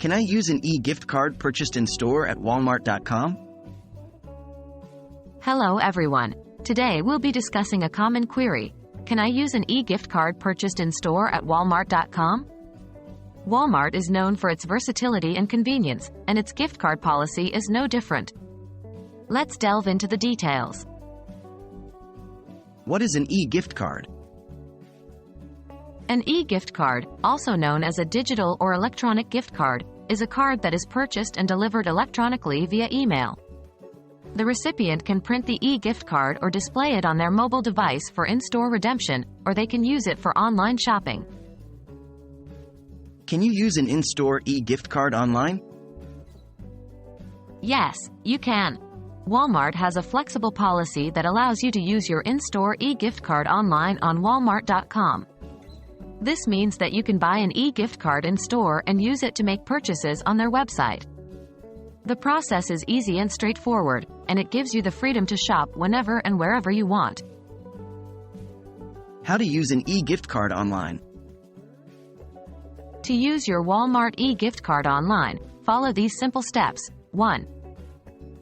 Can I use an e-gift card purchased in store at Walmart.com? Hello everyone. Today we'll be discussing a common query. Can I use an e-gift card purchased in store at Walmart.com? Walmart is known for its versatility and convenience, and its gift card policy is no different. Let's delve into the details. What is an e-gift card? An e-gift card, also known as a digital or electronic gift card, is a card that is purchased and delivered electronically via email. The recipient can print the e-gift card or display it on their mobile device for in-store redemption, or they can use it for online shopping. Can you use an in-store e-gift card online? Yes, you can. Walmart has a flexible policy that allows you to use your in-store e-gift card online on Walmart.com. This means that you can buy an e-gift card in store and use it to make purchases on their website. The process is easy and straightforward, and it gives you the freedom to shop whenever and wherever you want. How to use an e-gift card online? To use your Walmart e-gift card online, follow these simple steps. 1.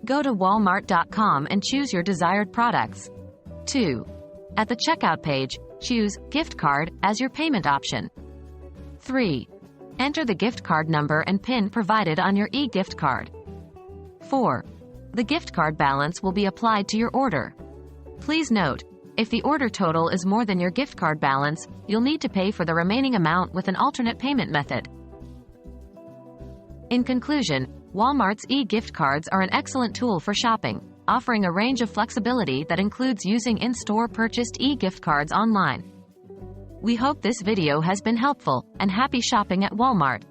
Go to Walmart.com and choose your desired products. 2. At the checkout page, choose Gift Card as your payment option. 3. Enter the gift card number and PIN provided on your e-gift card. 4. The gift card balance will be applied to your order. Please note, if the order total is more than your gift card balance, you'll need to pay for the remaining amount with an alternate payment method. In conclusion, Walmart's e-gift cards are an excellent tool for shopping, offering a range of flexibility that includes using in-store purchased e-gift cards online. We hope this video has been helpful, and happy shopping at Walmart.